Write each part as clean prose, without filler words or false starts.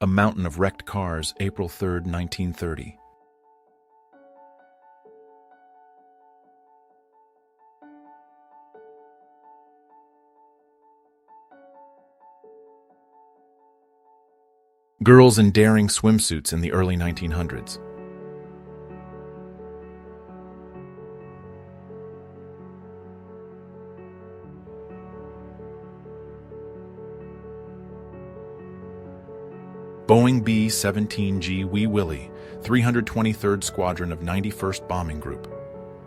A mountain of wrecked cars, April 3, 1930. Girls in daring swimsuits in the early 1900s. Boeing B-17G Wee Willie, 323rd Squadron of 91st Bombing Group.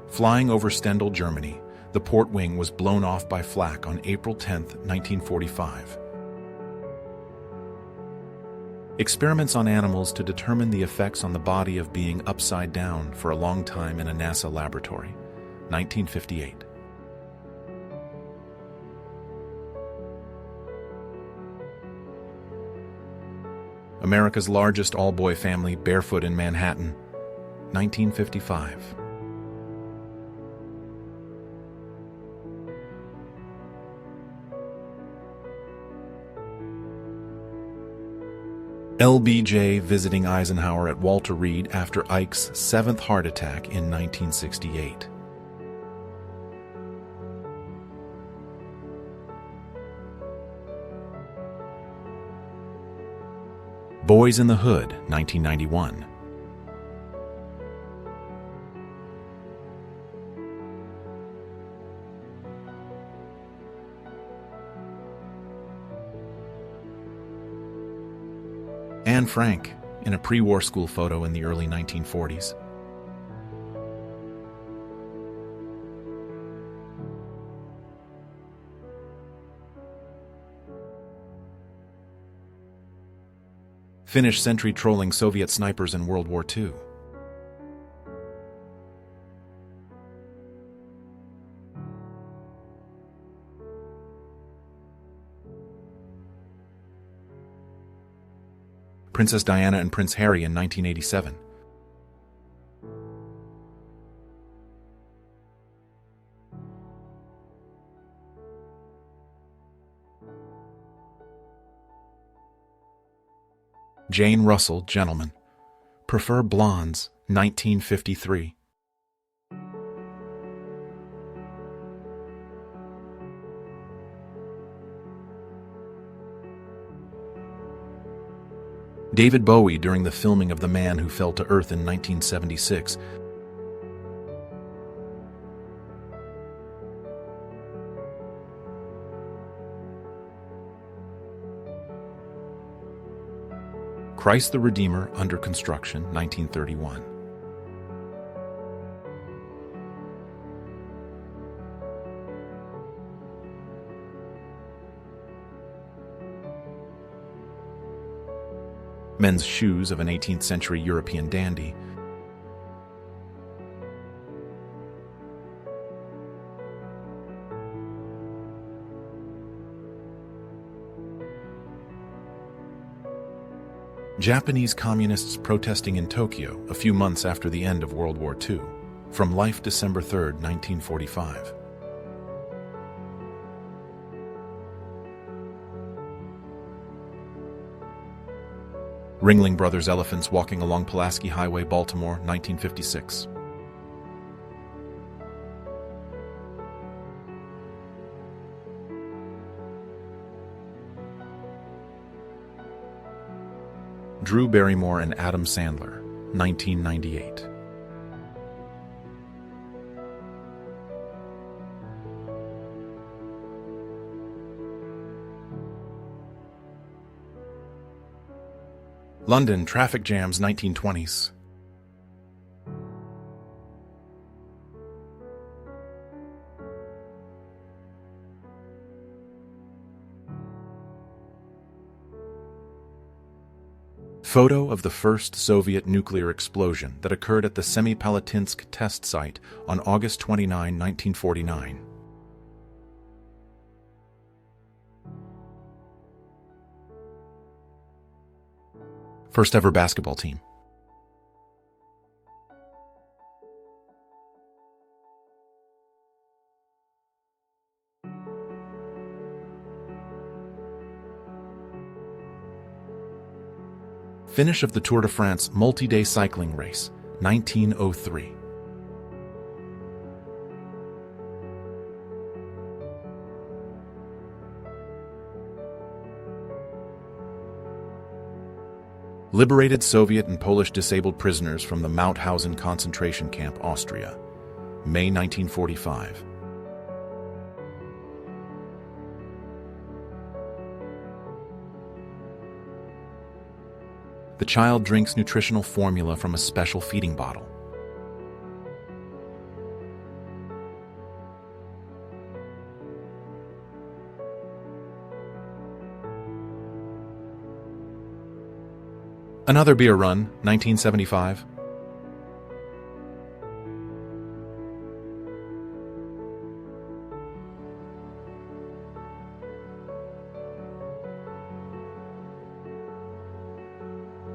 Flying over Stendal, Germany, the port wing was blown off by flak on April 10, 1945. Experiments on animals to determine the effects on the body of being upside down for a long time in a NASA laboratory, 1958. America's largest all-boy family barefoot in Manhattan, 1955. LBJ visiting Eisenhower at Walter Reed after Ike's seventh heart attack in 1968. Boys in the Hood, 1991. Anne Frank, in a pre-war school photo in the early 1940s. Finnish sentry trolling Soviet snipers in World War II. Princess Diana and Prince Harry in 1987. Jane Russell, gentlemen. Prefer blondes, 1953. David Bowie during the filming of The Man Who Fell to Earth in 1976. Christ the Redeemer under construction, 1931. Men's shoes of an 18th century European dandy. Japanese communists protesting in Tokyo a few months after the end of World War II. From Life, December 3, 1945. Ringling Brothers elephants walking along Pulaski Highway, Baltimore, 1956. Drew Barrymore and Adam Sandler, 1998. London traffic jams, 1920s. Photo of the first Soviet nuclear explosion that occurred at the Semipalatinsk test site on August 29, 1949. First ever basketball team. Finish of the Tour de France multi-day cycling race, 1903. Liberated Soviet and Polish disabled prisoners from the Mauthausen concentration camp, Austria, May 1945. The child drinks nutritional formula from a special feeding bottle. Another beer run, 1975.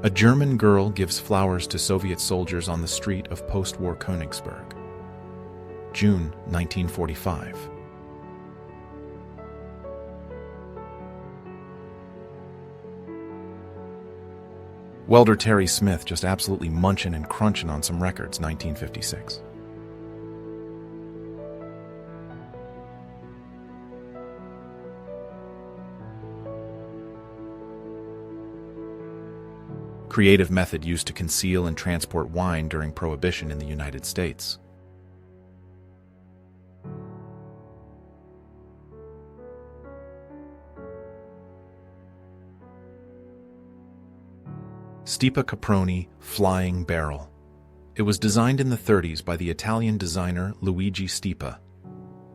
A German girl gives flowers to Soviet soldiers on the street of post-war Königsberg, June 1945. Welder Terry Smith just absolutely munching and crunching on some records, 1956. Creative method used to conceal and transport wine during Prohibition in the United States. Stipa Caproni Flying Barrel. It was designed in the 30s by the Italian designer Luigi Stipa.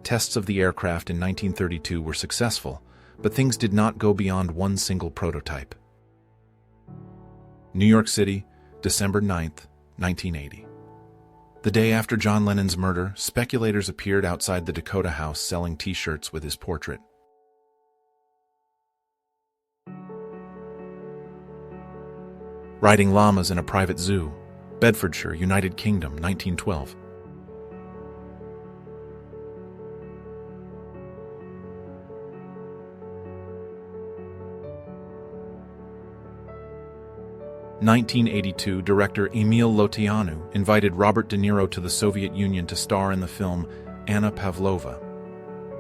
Tests of the aircraft in 1932 were successful, but things did not go beyond one single prototype. New York City, December 9th, 1980. The day after John Lennon's murder, speculators appeared outside the Dakota House selling T-shirts with his portrait. Riding llamas in a private zoo, Bedfordshire, United Kingdom, 1912. In 1982, director Emil Loteanu invited Robert De Niro to the Soviet Union to star in the film Anna Pavlova.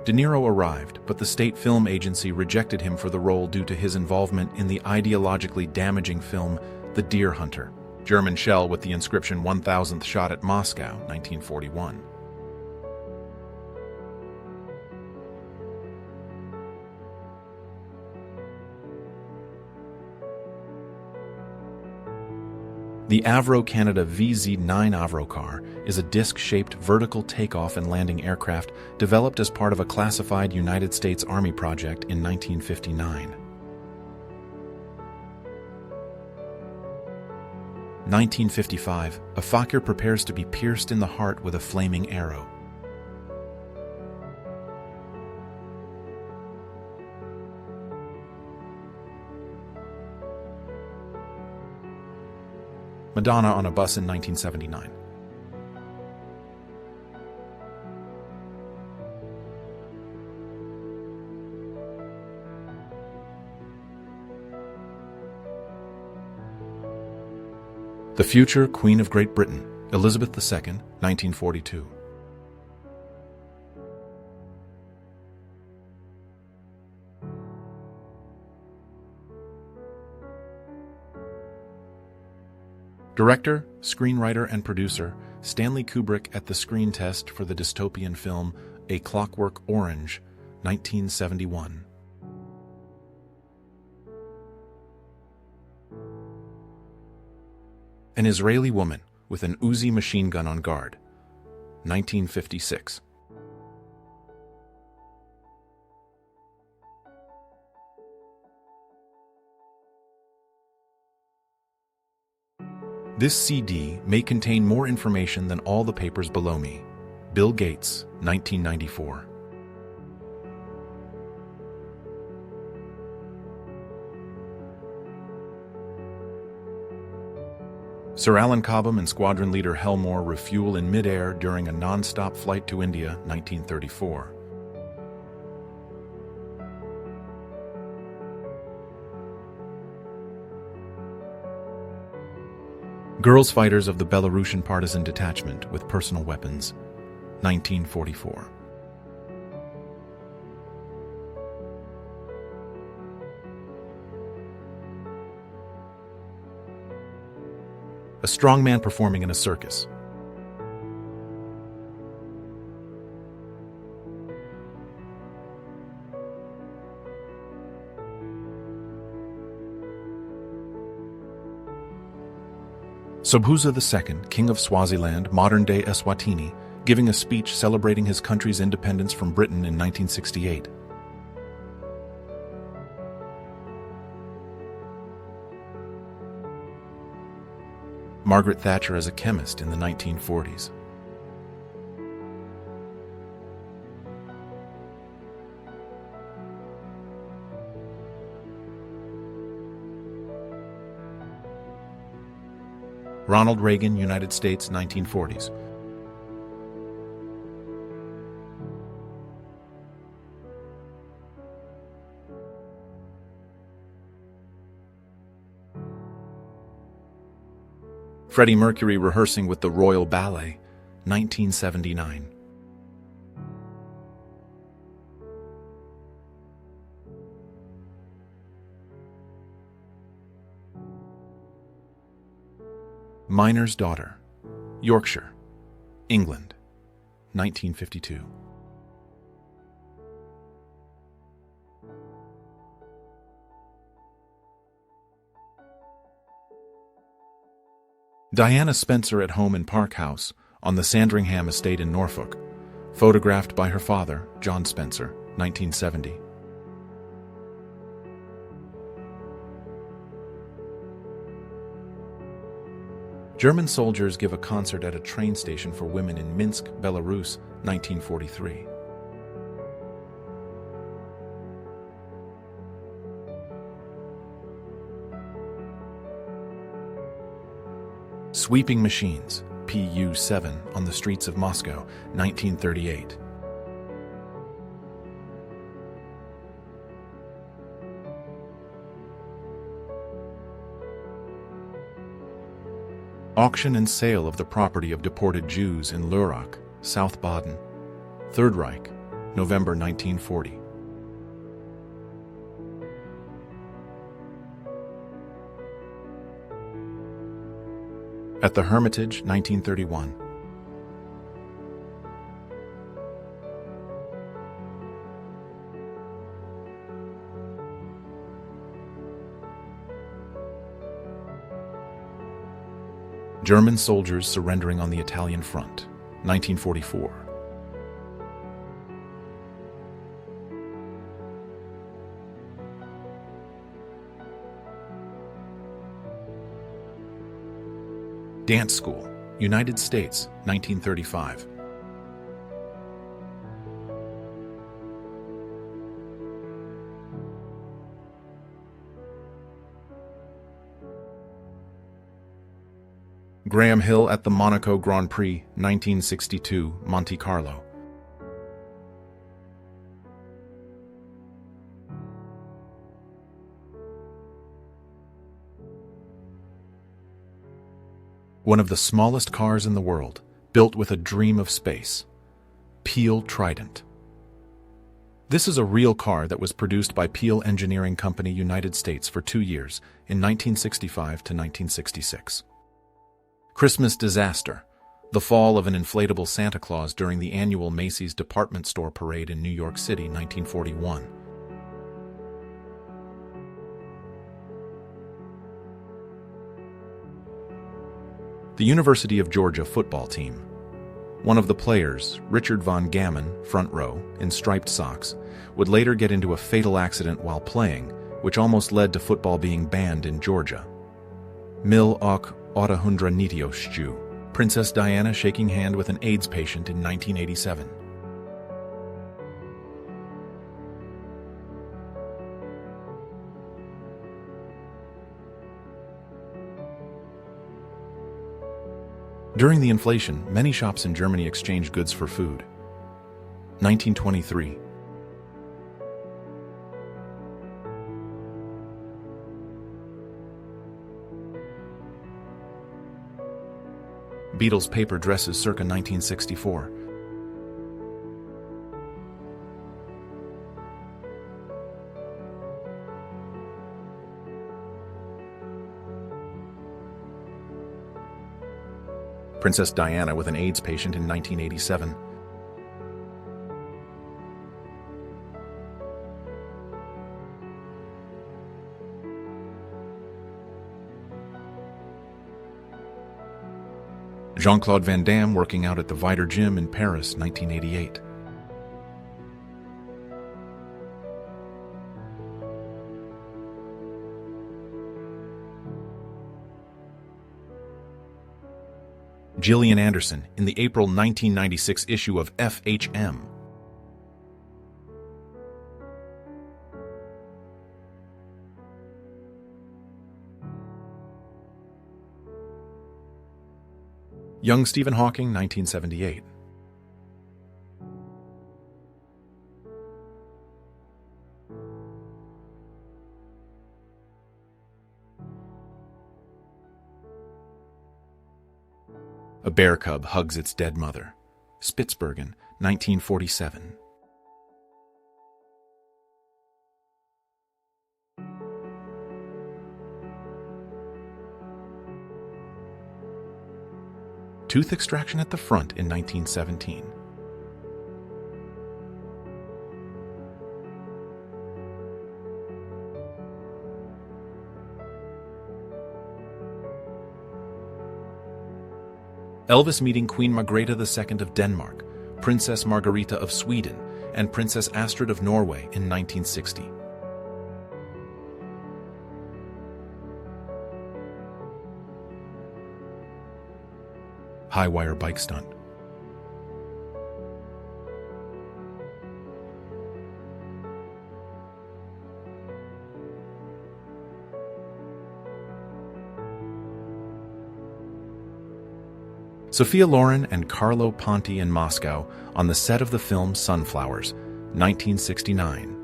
De Niro arrived, but the State Film Agency rejected him for the role due to his involvement in the ideologically damaging film The Deer Hunter, German shell with the inscription 1000th shot at Moscow, 1941. The Avro Canada VZ-9 Avro car is a disc-shaped vertical takeoff and landing aircraft developed as part of a classified United States Army project in 1959. 1955, a Fokker prepares to be pierced in the heart with a flaming arrow. Madonna on a bus in 1979. The future Queen of Great Britain, Elizabeth II, 1942. Director, screenwriter, and producer Stanley Kubrick at the screen test for the dystopian film A Clockwork Orange, 1971. An Israeli woman with an Uzi machine gun on guard, 1956. This CD may contain more information than all the papers below me. Bill Gates, 1994. Sir Alan Cobham and Squadron Leader Helmore refuel in mid-air during a non-stop flight to India, 1934. Girls fighters of the Belarusian partisan detachment with personal weapons, 1944. A strong man performing in a circus. Sobhuza II, King of Swaziland, modern-day Eswatini, giving a speech celebrating his country's independence from Britain in 1968. Margaret Thatcher as a chemist in the 1940s. Ronald Reagan, United States, 1940s. Freddie Mercury rehearsing with the Royal Ballet, 1979. Miner's Daughter, Yorkshire, England, 1952. Diana Spencer at home in Park House on the Sandringham estate in Norfolk, photographed by her father, John Spencer, 1970. German soldiers give a concert at a train station for women in Minsk, Belarus, 1943. Sweeping machines, Pu-7, on the streets of Moscow, 1938. Auction and sale of the property of deported Jews in Lörrach, South Baden, Third Reich, November 1940. At the Hermitage, 1931. German soldiers surrendering on the Italian front, 1944. Dance School, United States, 1935. Graham Hill at the Monaco Grand Prix, 1962, Monte Carlo. One of the smallest cars in the world, built with a dream of space. Peel Trident. This is a real car that was produced by Peel Engineering Company, United States for 2 years, in 1965 to 1966. Christmas disaster. The fall of an inflatable Santa Claus during the annual Macy's department store parade in New York City, 1941. The University of Georgia football team. One of the players, Richard Von Gammon, front row, in striped socks, would later get into a fatal accident while playing, which almost led to football being banned in Georgia. Mil och 890. Princess Diana shaking hand with an AIDS patient in 1987. During the inflation, many shops in Germany exchanged goods for food. 1923. Beatles paper dresses circa 1964. Princess Diana with an AIDS patient in 1987. Jean-Claude Van Damme working out at the Vider Gym in Paris, 1988. Gillian Anderson in the April 1996 issue of FHM. Young Stephen Hawking, 1978. A bear cub hugs its dead mother. Spitsbergen, 1947. Tooth extraction at the front in 1917. Elvis meeting Queen Margrethe II of Denmark, Princess Margarita of Sweden, and Princess Astrid of Norway in 1960. High-wire bike stunt. Sophia Loren and Carlo Ponti in Moscow on the set of the film Sunflowers, 1969.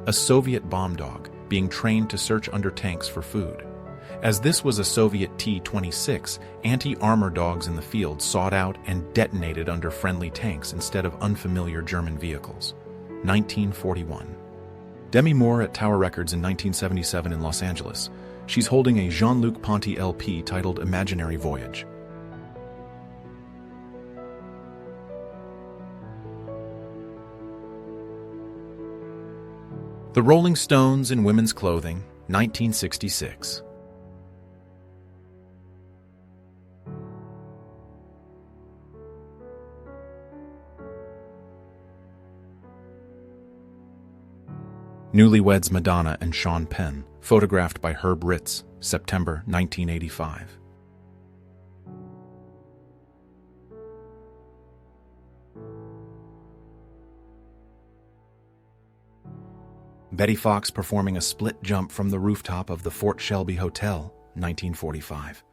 A Soviet bomb dog being trained to search under tanks for food. As this was a Soviet T-26, anti-armor dogs in the field sought out and detonated under friendly tanks instead of unfamiliar German vehicles. 1941. Demi Moore at Tower Records in 1977 in Los Angeles. She's holding a Jean-Luc Ponty LP titled Imaginary Voyage. The Rolling Stones in women's clothing, 1966. Newlyweds Madonna and Sean Penn, photographed by Herb Ritz, September 1985. Betty Fox performing a split jump from the rooftop of the Fort Shelby Hotel, 1945.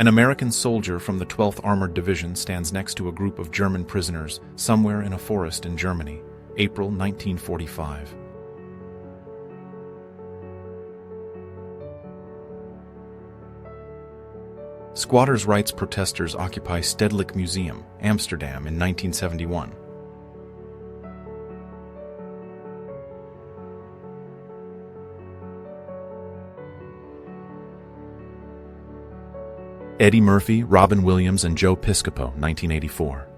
An American soldier from the 12th Armored Division stands next to a group of German prisoners somewhere in a forest in Germany, April 1945. Squatters' rights protesters occupy Stedelijk Museum, Amsterdam in 1971. Eddie Murphy, Robin Williams, and Joe Piscopo, 1984.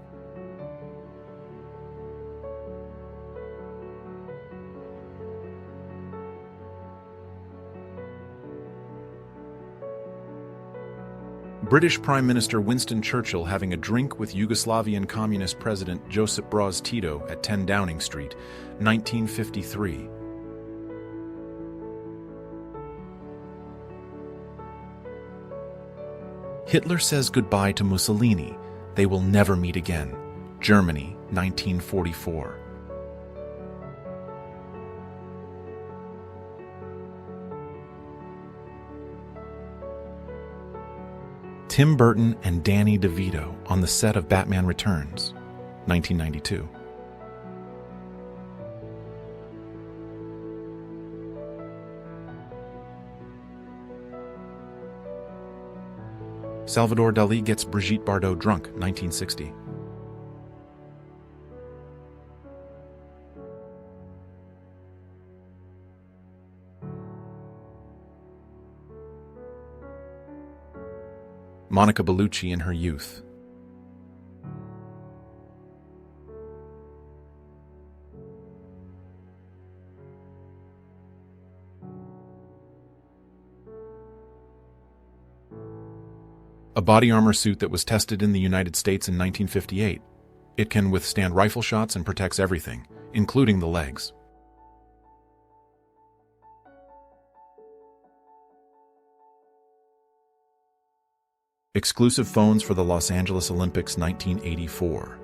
British Prime Minister Winston Churchill having a drink with Yugoslavian Communist President Josip Broz Tito at 10 Downing Street, 1953. Hitler says goodbye to Mussolini. They will never meet again. Germany, 1944. Tim Burton and Danny DeVito on the set of Batman Returns, 1992. Salvador Dali gets Brigitte Bardot drunk, 1960. Monica Bellucci in her youth. A body armor suit that was tested in the United States in 1958. It can withstand rifle shots and protects everything, including the legs. Exclusive phones for the Los Angeles Olympics 1984.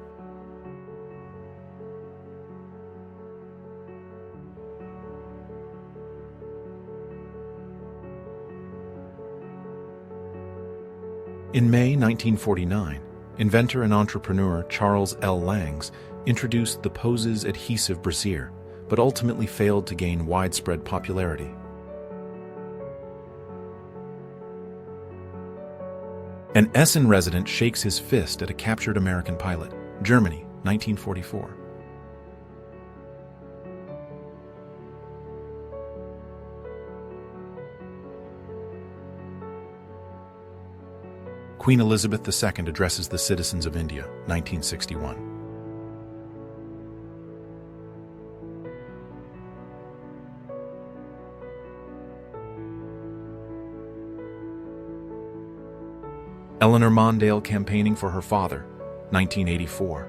In May 1949, inventor and entrepreneur Charles L. Langs introduced the Poses adhesive brassiere, but ultimately failed to gain widespread popularity. An Essen resident shakes his fist at a captured American pilot. Germany, 1944. Queen Elizabeth II addresses the citizens of India, 1961. Eleanor Mondale campaigning for her father, 1984.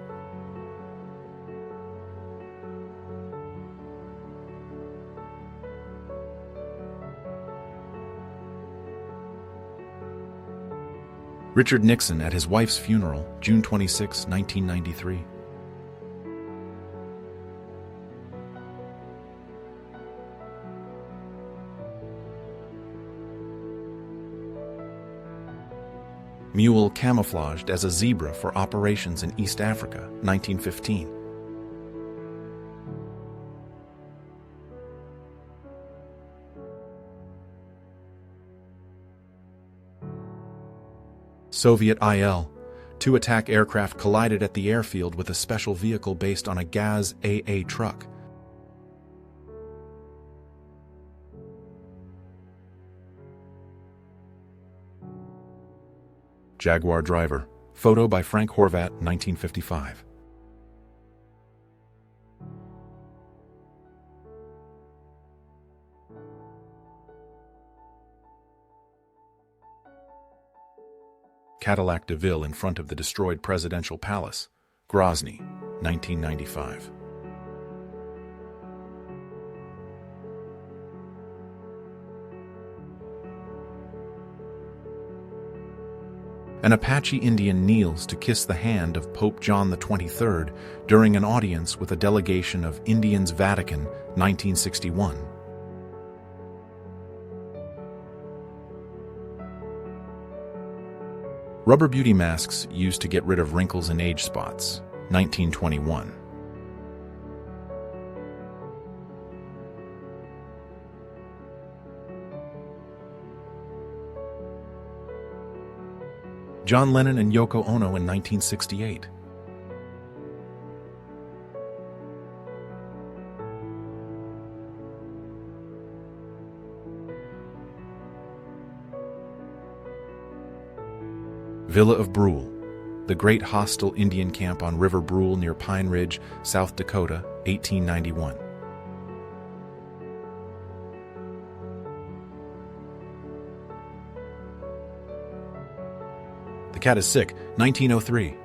Richard Nixon at his wife's funeral, June 26, 1993. Mule camouflaged as a zebra for operations in East Africa, 1915. Soviet Il-2 attack aircraft collided at the airfield with a special vehicle based on a Gaz AA truck. Jaguar driver. Photo by Frank Horvat, 1955. Cadillac DeVille in front of the destroyed presidential palace, Grozny, 1995. An Apache Indian kneels to kiss the hand of Pope John XXIII during an audience with a delegation of Indians Vatican, 1961. Rubber beauty masks used to get rid of wrinkles and age spots, 1921. John Lennon and Yoko Ono in 1968. Villa of Brule, the great hostile Indian camp on River Brule near Pine Ridge, South Dakota, 1891. The Cat is Sick, 1903.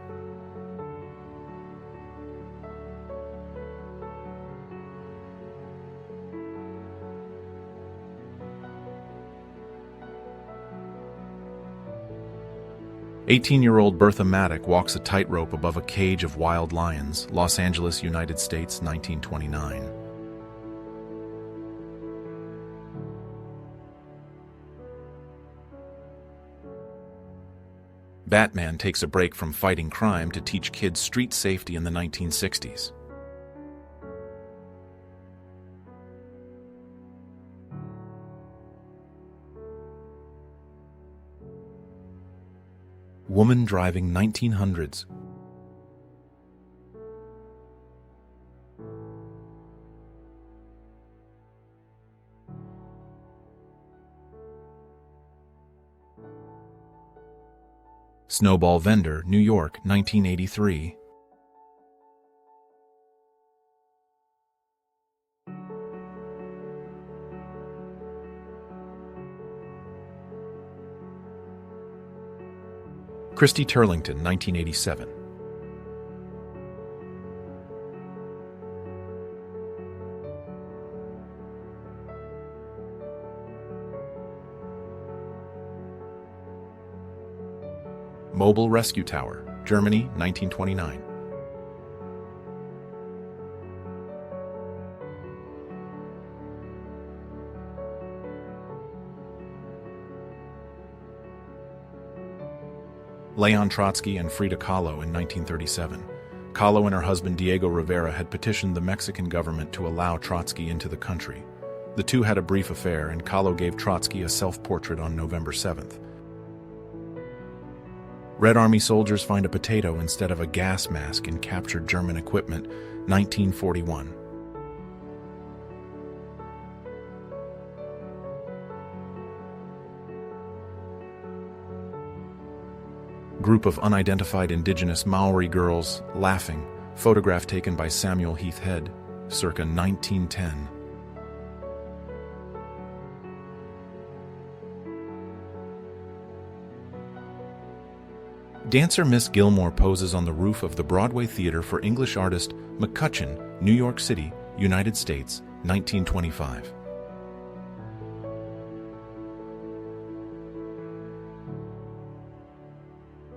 "18-year-old Bertha Maddock walks a tightrope above a cage of wild lions, Los Angeles, United States, 1929. Batman takes a break from fighting crime to teach kids street safety in the 1960s. Woman driving 1900s. Snowball vendor, New York, 1983. Christy Turlington, 1987. Mobile Rescue Tower, Germany, 1929. Leon Trotsky and Frida Kahlo in 1937. Kahlo and her husband Diego Rivera had petitioned the Mexican government to allow Trotsky into the country. The two had a brief affair, and Kahlo gave Trotsky a self-portrait on November 7th. Red Army soldiers find a potato instead of a gas mask in captured German equipment, 1941. Group of unidentified indigenous Maori girls laughing, photograph taken by Samuel Heath Head, circa 1910. Dancer Miss Gilmore poses on the roof of the Broadway Theater for English artist McCutcheon, New York City, United States, 1925.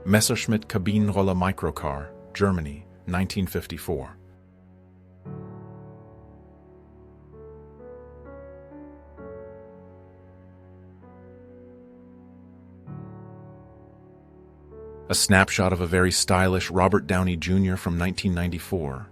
Messerschmitt Kabinenroller Microcar, Germany, 1954. A snapshot of a very stylish Robert Downey Jr. from 1994.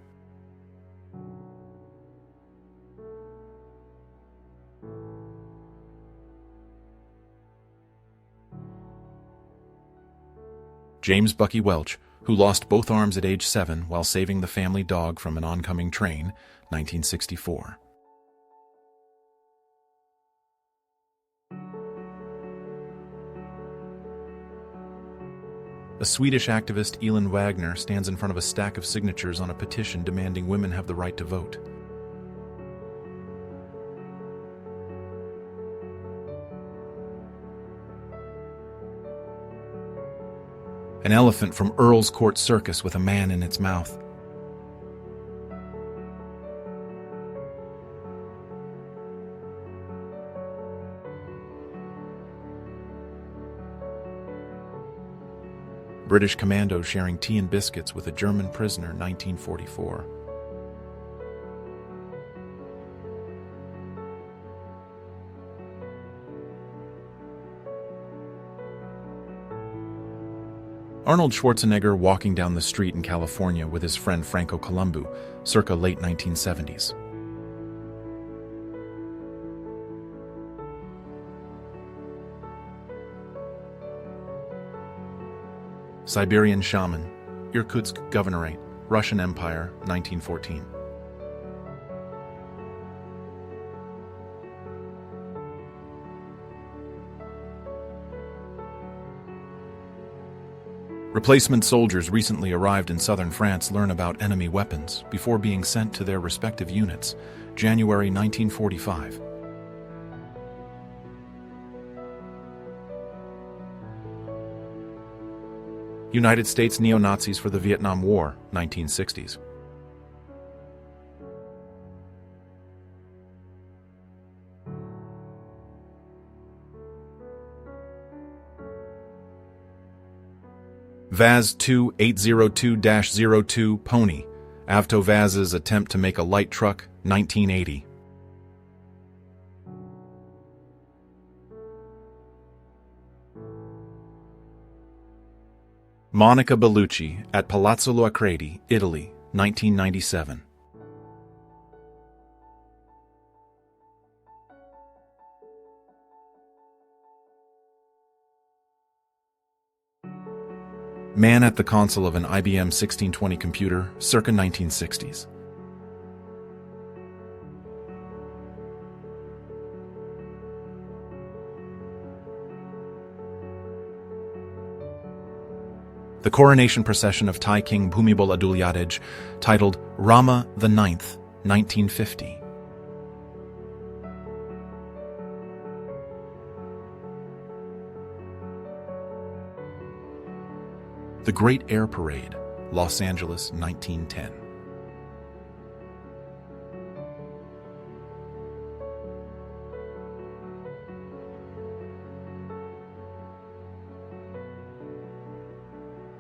James Bucky Welch, who lost both arms at age 7 while saving the family dog from an oncoming train, 1964. A Swedish activist, Elin Wagner, stands in front of a stack of signatures on a petition demanding women have the right to vote. An elephant from Earl's Court Circus with a man in its mouth. British commando sharing tea and biscuits with a German prisoner, 1944. Arnold Schwarzenegger walking down the street in California with his friend Franco Columbu, circa late 1970s. Siberian Shaman, Irkutsk Governorate, Russian Empire, 1914. Replacement soldiers recently arrived in southern France learn about enemy weapons before being sent to their respective units, January 1945. United States neo-Nazis for the Vietnam War, 1960s. Vaz 2802-02 Pony, Avto Vaz's attempt to make a light truck, 1980. Monica Bellucci at Palazzo Loacredi, Italy, 1997. Man at the console of an IBM 1620 computer, circa 1960s. The coronation procession of Thai King Bhumibol Adulyadej, titled Rama IX, 1950. The Great Air Parade, Los Angeles, 1910.